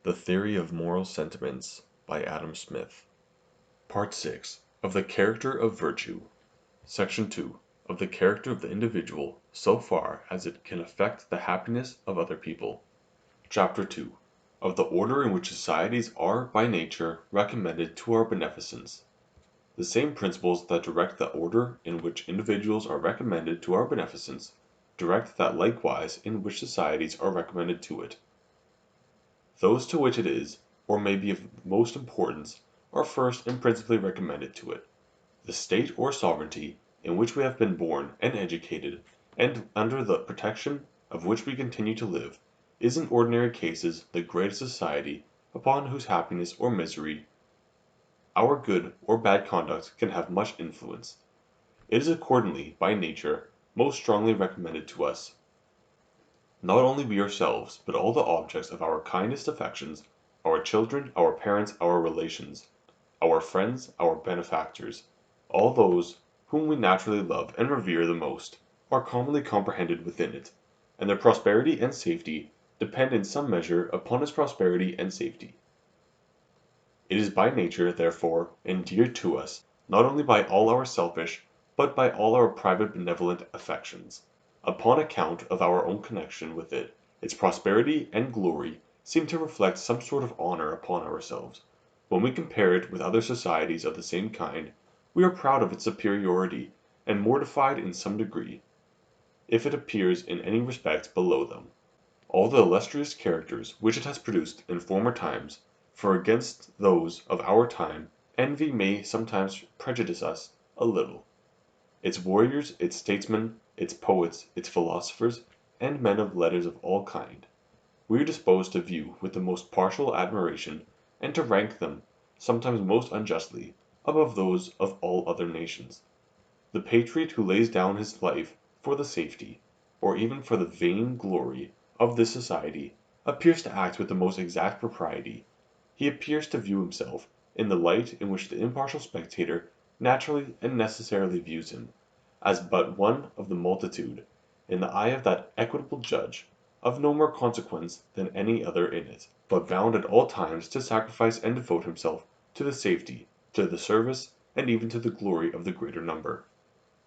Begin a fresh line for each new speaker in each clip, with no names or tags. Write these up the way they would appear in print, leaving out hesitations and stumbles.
The Theory of Moral Sentiments by Adam Smith. Part 6 of the Character of Virtue. Section 2 of the Character of the Individual so far as it can affect the happiness of other people. Chapter 2 of the order in which societies are by nature recommended to our beneficence. The same principles that direct the order in which individuals are recommended to our beneficence direct that likewise in which societies are recommended to it. Those to which it is, or may be of most importance, are first and principally recommended to it. The state or sovereignty in which we have been born and educated, and under the protection of which we continue to live, is in ordinary cases the greatest society upon whose happiness or misery our good or bad conduct can have much influence. It is accordingly, by nature, most strongly recommended to us. Not only we ourselves, but all the objects of our kindest affections, our children, our parents, our relations, our friends, our benefactors, all those whom we naturally love and revere the most, are commonly comprehended within it, and their prosperity and safety depend in some measure upon its prosperity and safety. It is by nature, therefore, endeared to us, not only by all our selfish, but by all our private benevolent affections. Upon account of our own connection with it, its prosperity and glory seem to reflect some sort of honor upon ourselves. When we compare it with other societies of the same kind, we are proud of its superiority, and mortified in some degree, if it appears in any respect below them. All the illustrious characters which it has produced in former times, for against those of our time envy may sometimes prejudice us a little. Its warriors, its statesmen, its poets, its philosophers, and men of letters of all kind, we are disposed to view with the most partial admiration, and to rank them, sometimes most unjustly, above those of all other nations. The patriot who lays down his life for the safety, or even for the vain glory, of this society, appears to act with the most exact propriety. He appears to view himself in the light in which the impartial spectator naturally and necessarily views him, as but one of the multitude, in the eye of that equitable judge, of no more consequence than any other in it, but bound at all times to sacrifice and devote himself to the safety, to the service, and even to the glory of the greater number.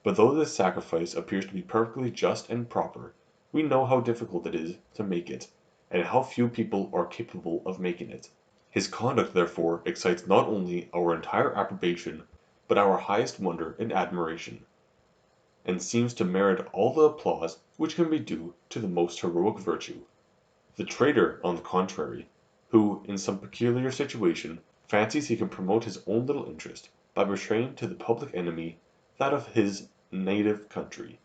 But though this sacrifice appears to be perfectly just and proper, we know how difficult it is to make it, and how few people are capable of making it. His conduct, therefore, excites not only our entire approbation, but our highest wonder and admiration, and seems to merit all the applause which can be due to the most heroic virtue. The traitor, on the contrary, who, in some peculiar situation, fancies he can promote his own little interest by betraying to the public enemy that of his native country,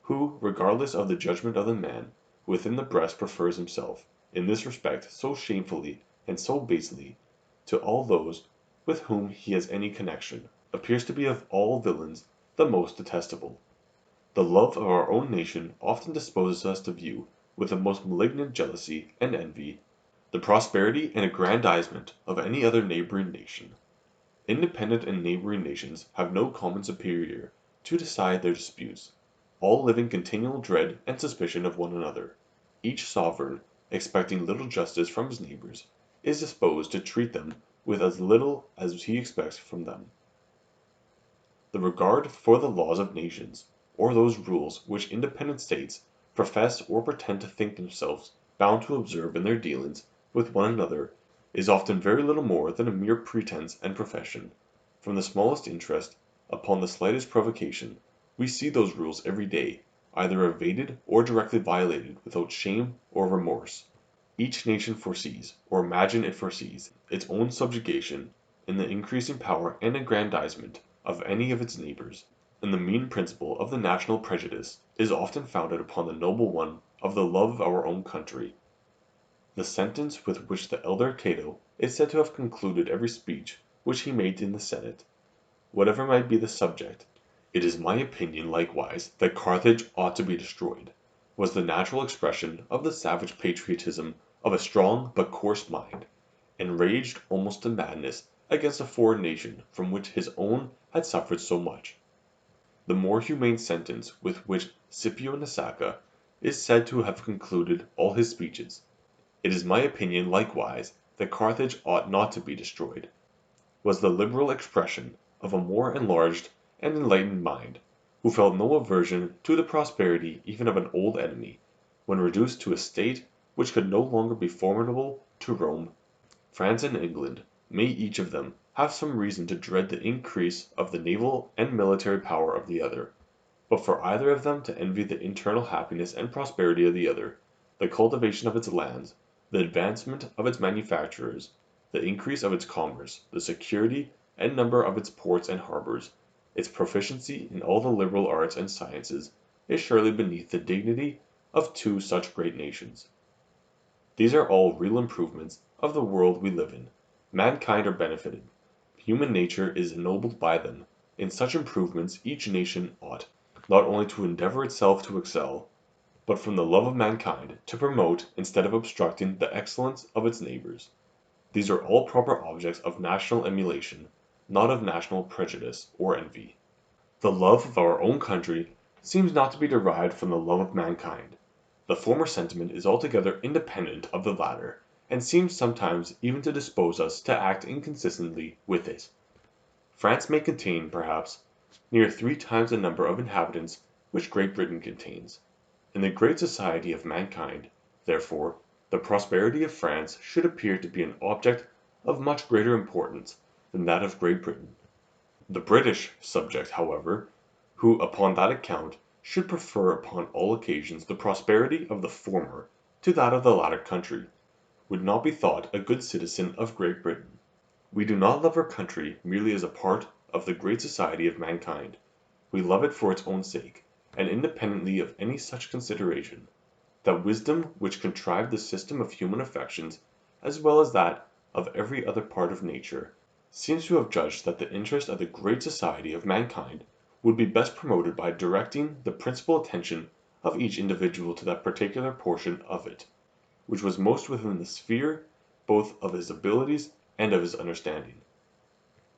who, regardless of the judgment of the man within the breast, prefers himself, in this respect, so shamefully and so basely, to all those with whom he has any connection, appears to be of all villains the most detestable. The love of our own nation often disposes us to view, with the most malignant jealousy and envy, the prosperity and aggrandizement of any other neighboring nation. Independent and neighboring nations have no common superior to decide their disputes. All live in continual dread and suspicion of one another. Each sovereign, expecting little justice from his neighbors, is disposed to treat them with as little as he expects from them. The regard for the laws of nations, or those rules which independent states profess or pretend to think themselves bound to observe in their dealings with one another, is often very little more than a mere pretense and profession. From the smallest interest, upon the slightest provocation, we see those rules every day, either evaded or directly violated without shame or remorse. Each nation foresees, or imagines it foresees, its own subjugation in the increasing power and aggrandizement of any of its neighbors, and the mean principle of the national prejudice is often founded upon the noble one of the love of our own country. The sentence with which the elder Cato is said to have concluded every speech which he made in the Senate, whatever might be the subject, "It is my opinion likewise that Carthage ought to be destroyed," was the natural expression of the savage patriotism of a strong but coarse mind, enraged almost to madness against a foreign nation from which his own had suffered so much. The more humane sentence with which Scipio Nasacca is said to have concluded all his speeches, It is my opinion likewise that Carthage ought not to be destroyed, was the liberal expression of a more enlarged and enlightened mind, who felt no aversion to the prosperity even of an old enemy, when reduced to a state which could no longer be formidable to Rome. France and England may each of them have some reason to dread the increase of the naval and military power of the other, but for either of them to envy the internal happiness and prosperity of the other, the cultivation of its lands, the advancement of its manufactures, the increase of its commerce, the security and number of its ports and harbors, its proficiency in all the liberal arts and sciences, is surely beneath the dignity of two such great nations. These are all real improvements of the world we live in. Mankind are benefited. Human nature is ennobled by them. In such improvements each nation ought, not only to endeavor itself to excel, but from the love of mankind to promote instead of obstructing the excellence of its neighbors. These are all proper objects of national emulation, not of national prejudice or envy. The love of our own country seems not to be derived from the love of mankind. The former sentiment is altogether independent of the latter, and seems sometimes even to dispose us to act inconsistently with it. France may contain, perhaps, near 3 times the number of inhabitants which Great Britain contains. In the great society of mankind, therefore, the prosperity of France should appear to be an object of much greater importance than that of Great Britain. The British subject, however, who upon that account should prefer upon all occasions the prosperity of the former to that of the latter country, would not be thought a good citizen of Great Britain. We do not love our country merely as a part of the great society of mankind. We love it for its own sake, and independently of any such consideration. That wisdom which contrived the system of human affections, as well as that of every other part of nature, seems to have judged that the interest of the great society of mankind would be best promoted by directing the principal attention of each individual to that particular portion of it, which was most within the sphere both of his abilities and of his understanding.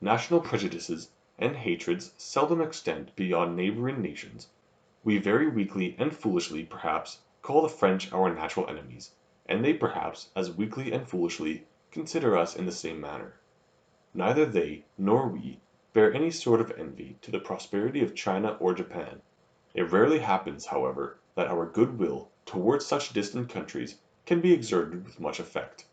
National prejudices and hatreds seldom extend beyond neighboring nations. We very weakly and foolishly, perhaps, call the French our natural enemies, and they perhaps as weakly and foolishly consider us in the same manner. Neither they nor we bear any sort of envy to the prosperity of China or Japan. It rarely happens, however, that our good will towards such distant countries can be exerted with much effect.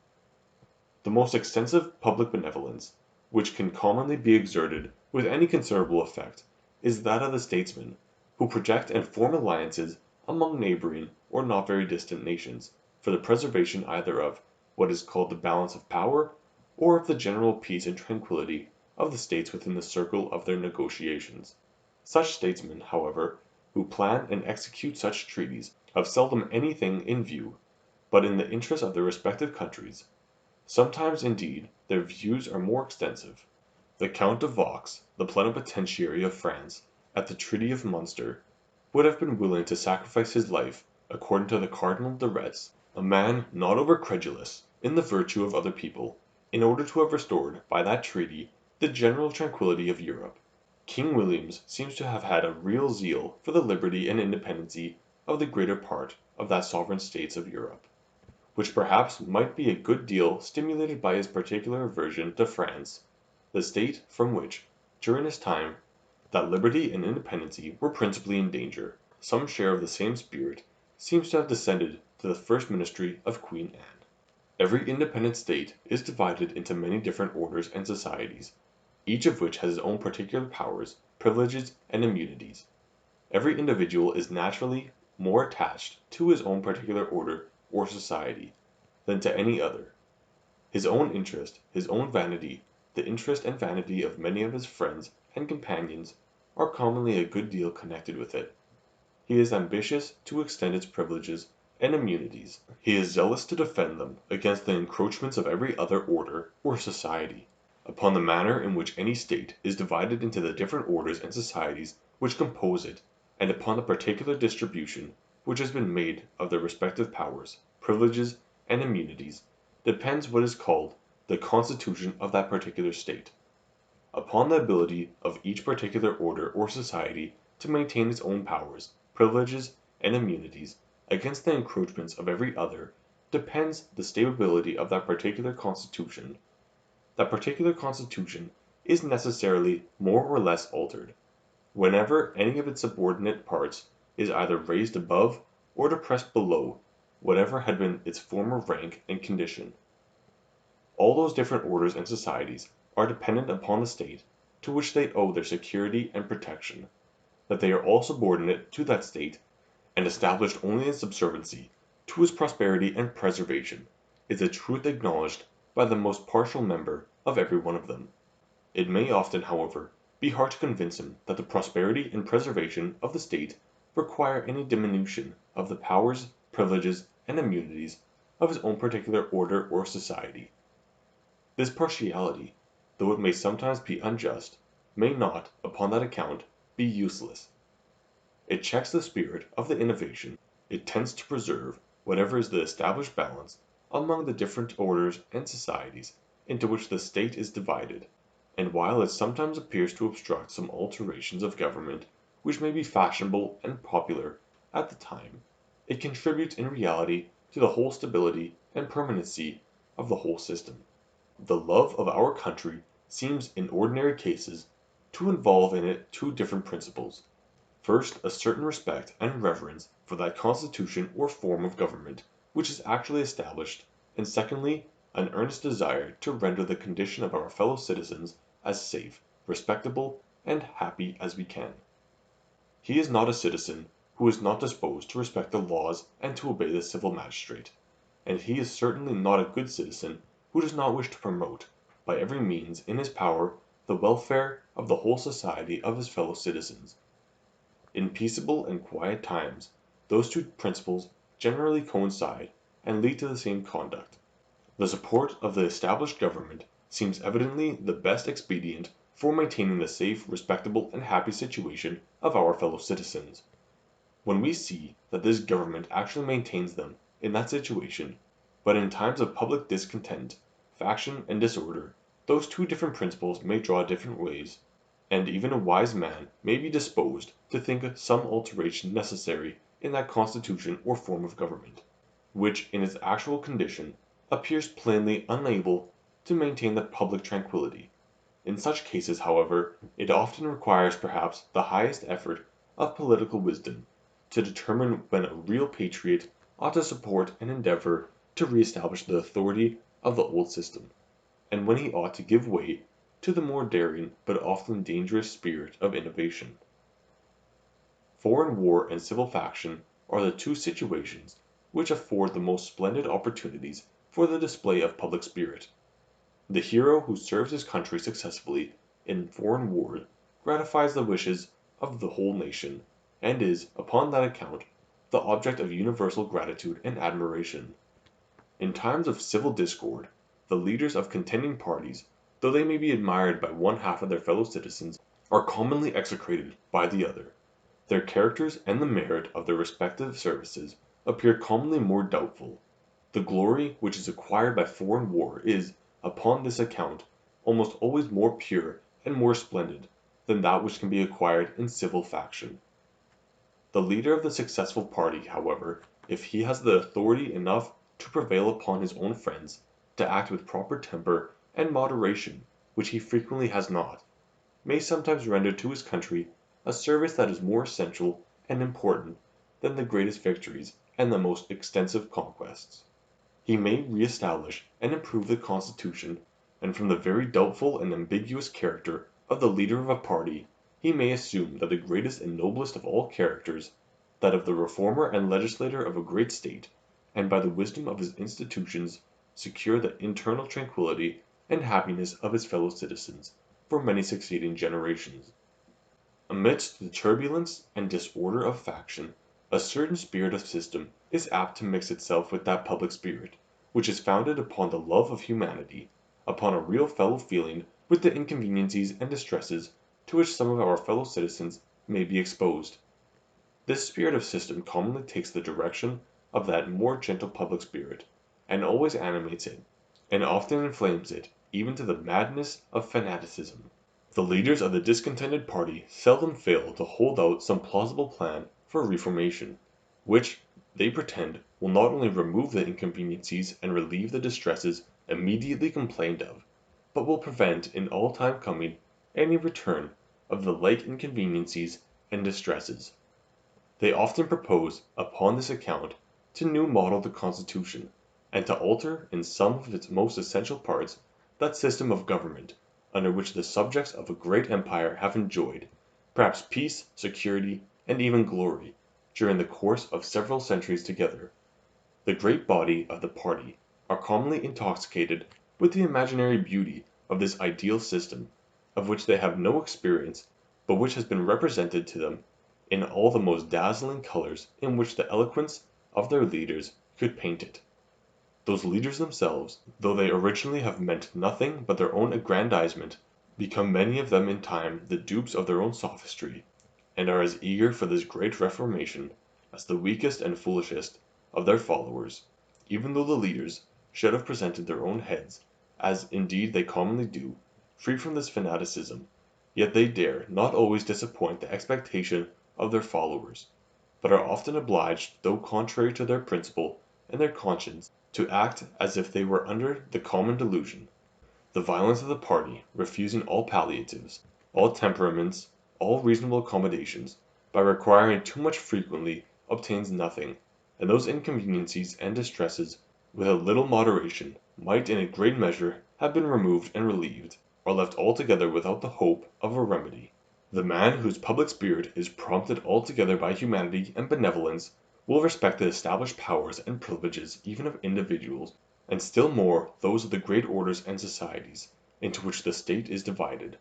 The most extensive public benevolence which can commonly be exerted with any considerable effect is that of the statesmen who project and form alliances among neighboring or not very distant nations, for the preservation either of what is called the balance of power, or of the general peace and tranquillity of the states within the circle of their negotiations. Such statesmen, however, who plan and execute such treaties, have seldom anything in view but in the interest of their respective countries. Sometimes, indeed, their views are more extensive. The Count of Vaux, the plenipotentiary of France, at the treaty of Munster, would have been willing to sacrifice his life, according to the Cardinal de Retz, a man not over credulous in the virtue of other people, in order to have restored by that treaty the general tranquillity of Europe. King Williams seems to have had a real zeal for the liberty and independency of the greater part of the sovereign states of Europe, which perhaps might be a good deal stimulated by his particular aversion to France, the state from which, during his time, that liberty and independency were principally in danger. Some share of the same spirit seems to have descended to the first ministry of Queen Anne. Every independent state is divided into many different orders and societies, each of which has its own particular powers, privileges, and immunities. Every individual is naturally more attached to his own particular order or society than to any other. His own interest, his own vanity, the interest and vanity of many of his friends and companions are commonly a good deal connected with it. He is ambitious to extend its privileges and immunities. He is zealous to defend them against the encroachments of every other order or society, upon the manner in which any state is divided into the different orders and societies which compose it, and upon the particular distribution which has been made of their respective powers, privileges, and immunities, depends what is called the constitution of that particular state. Upon the ability of each particular order or society to maintain its own powers, privileges, and immunities against the encroachments of every other depends the stability of that particular constitution. That particular constitution is necessarily more or less altered, whenever any of its subordinate parts is either raised above or depressed below whatever had been its former rank and condition. All those different orders and societies are dependent upon the state to which they owe their security and protection, that they are all subordinate to that state, and established only in subserviency to its prosperity and preservation, is a truth acknowledged by the most partial member of every one of them. It may often, however, be hard to convince him that the prosperity and preservation of the state require any diminution of the powers, privileges, and immunities of his own particular order or society. This partiality, though it may sometimes be unjust, may not, upon that account, be useless. It checks the spirit of the innovation, it tends to preserve whatever is the established balance among the different orders and societies into which the state is divided, and while it sometimes appears to obstruct some alterations of government which may be fashionable and popular at the time, it contributes in reality to the whole stability and permanency of the whole system. The love of our country seems in ordinary cases to involve in it two different principles: first, a certain respect and reverence for that constitution or form of government which is actually established, and secondly, an earnest desire to render the condition of our fellow citizens as safe, respectable, and happy as we can. He is not a citizen who is not disposed to respect the laws and to obey the civil magistrate, and he is certainly not a good citizen who does not wish to promote, by every means in his power, the welfare of the whole society of his fellow citizens. In peaceable and quiet times, those two principles generally coincide and lead to the same conduct. The support of the established government seems evidently the best expedient for maintaining the safe, respectable, and happy situation of our fellow citizens. When we see that this government actually maintains them in that situation, but in times of public discontent, faction, and disorder, those two different principles may draw different ways, and even a wise man may be disposed to think some alteration necessary in that constitution or form of government, which in its actual condition appears plainly unable to maintain the public tranquillity. In such cases, however, it often requires perhaps the highest effort of political wisdom to determine when a real patriot ought to support and endeavor to reestablish the authority of the old system, and when he ought to give way to the more daring but often dangerous spirit of innovation. Foreign war and civil faction are the two situations which afford the most splendid opportunities for the display of public spirit. The hero who serves his country successfully in foreign war gratifies the wishes of the whole nation, and is, upon that account, the object of universal gratitude and admiration. In times of civil discord, the leaders of contending parties, though they may be admired by one half of their fellow citizens, are commonly execrated by the other. Their characters and the merit of their respective services appear commonly more doubtful. The glory which is acquired by foreign war is, upon this account, almost always more pure and more splendid than that which can be acquired in civil faction. The leader of the successful party, however, if he has the authority enough to prevail upon his own friends to act with proper temper and moderation, which he frequently has not, may sometimes render to his country a service that is more essential and important than the greatest victories and the most extensive conquests. He may re-establish and improve the constitution, and from the very doubtful and ambiguous character of the leader of a party, he may assume that the greatest and noblest of all characters, that of the reformer and legislator of a great state, and by the wisdom of his institutions secure the internal tranquillity and happiness of his fellow citizens for many succeeding generations. Amidst the turbulence and disorder of faction, a certain spirit of system is apt to mix itself with that public spirit, which is founded upon the love of humanity, upon a real fellow feeling with the inconveniencies and distresses to which some of our fellow citizens may be exposed. This spirit of system commonly takes the direction of that more gentle public spirit, and always animates it, and often inflames it even to the madness of fanaticism. The leaders of the discontented party seldom fail to hold out some plausible plan for reformation, which, they pretend, will not only remove the inconveniencies and relieve the distresses immediately complained of, but will prevent in all time coming any return of the like inconveniencies and distresses. They often propose, upon this account, to new model the Constitution, and to alter in some of its most essential parts that system of government under which the subjects of a great empire have enjoyed, perhaps peace, security, and even glory, during the course of several centuries together. The great body of the party are commonly intoxicated with the imaginary beauty of this ideal system, of which they have no experience, but which has been represented to them in all the most dazzling colors in which the eloquence of their leaders could paint it. Those leaders themselves, though they originally have meant nothing but their own aggrandizement, become many of them in time the dupes of their own sophistry, and are as eager for this great reformation as the weakest and foolishest of their followers, even though the leaders should have presented their own heads, as indeed they commonly do, free from this fanaticism, yet they dare not always disappoint the expectation of their followers, but are often obliged, though contrary to their principle and their conscience, to act as if they were under the common delusion. The violence of the party, refusing all palliatives, all temperaments, all reasonable accommodations, by requiring too much frequently, obtains nothing, and those inconveniencies and distresses, with a little moderation, might in a great measure have been removed and relieved, or left altogether without the hope of a remedy. The man whose public spirit is prompted altogether by humanity and benevolence will respect the established powers and privileges even of individuals, and still more those of the great orders and societies, into which the state is divided.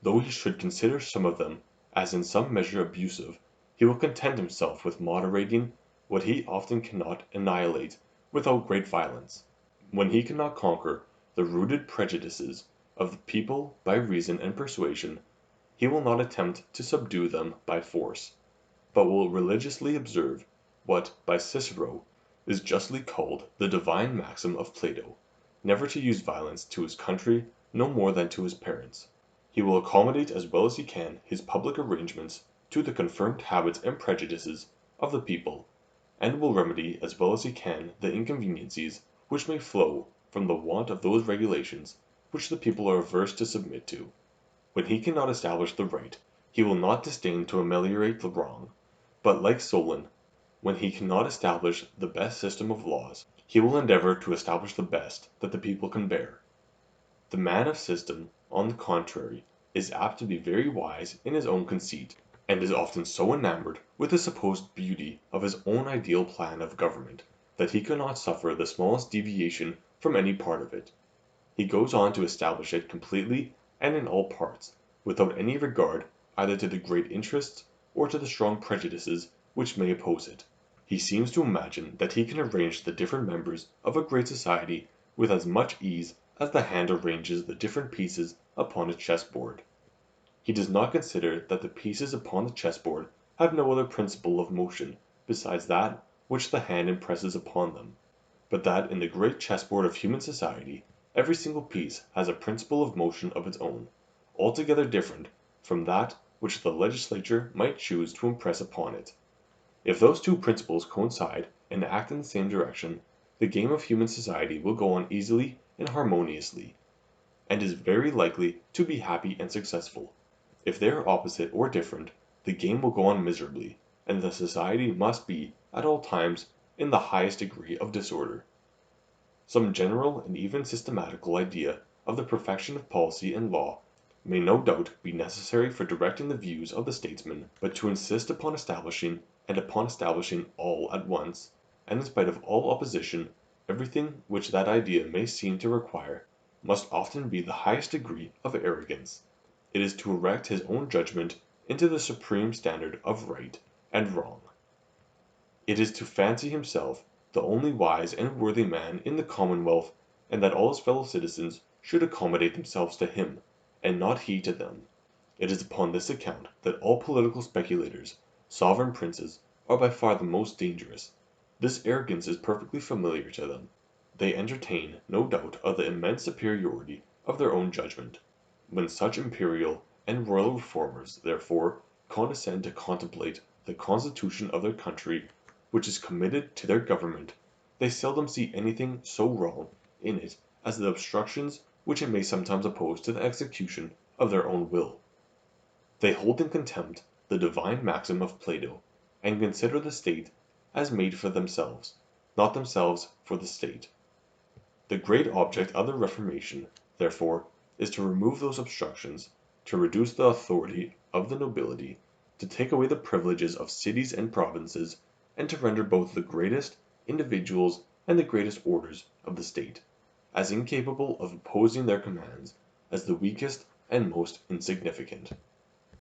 Though he should consider some of them as in some measure abusive, he will content himself with moderating what he often cannot annihilate without great violence. When he cannot conquer the rooted prejudices of the people by reason and persuasion, he will not attempt to subdue them by force, but will religiously observe what by Cicero is justly called the divine maxim of Plato, never to use violence to his country no more than to his parents. He will accommodate as well as he can his public arrangements to the confirmed habits and prejudices of the people, and will remedy as well as he can the inconveniencies which may flow from the want of those regulations which the people are averse to submit to. When he cannot establish the right, he will not disdain to ameliorate the wrong, but like Solon, when he cannot establish the best system of laws, he will endeavor to establish the best that the people can bear. The man of system, on the contrary, is apt to be very wise in his own conceit, and is often so enamored with the supposed beauty of his own ideal plan of government, that he cannot suffer the smallest deviation from any part of it. He goes on to establish it completely and in all parts, without any regard either to the great interests or to the strong prejudices which may oppose it. He seems to imagine that he can arrange the different members of a great society with as much ease as the hand arranges the different pieces upon a chessboard. He does not consider that the pieces upon the chessboard have no other principle of motion besides that which the hand impresses upon them, but that in the great chessboard of human society every single piece has a principle of motion of its own, altogether different from that which the legislature might choose to impress upon it. If those two principles coincide and act in the same direction, the game of human society will go on easily and harmoniously, and is very likely to be happy and successful. If they are opposite or different, the game will go on miserably, and the society must be at all times in the highest degree of disorder. Some general and even systematical idea of the perfection of policy and law may no doubt be necessary for directing the views of the statesman, but to insist upon establishing and upon establishing all at once, and in spite of all opposition, everything which that idea may seem to require, must often be the highest degree of arrogance. It is to erect his own judgment into the supreme standard of right and wrong. It is to fancy himself the only wise and worthy man in the commonwealth, and that all his fellow citizens should accommodate themselves to him, and not he to them. It is upon this account that all political speculators, sovereign princes, are by far the most dangerous. This arrogance is perfectly familiar to them. They entertain no doubt of the immense superiority of their own judgment. When such imperial and royal reformers, therefore, condescend to contemplate the constitution of their country, which is committed to their government, they seldom see anything so wrong in it as the obstructions which it may sometimes oppose to the execution of their own will. They hold in contempt the divine maxim of Plato, and consider the state as made for themselves, not themselves for the state. The great object of the Reformation, therefore, is to remove those obstructions, to reduce the authority of the nobility, to take away the privileges of cities and provinces, and to render both the greatest individuals and the greatest orders of the state as incapable of opposing their commands as the weakest and most insignificant.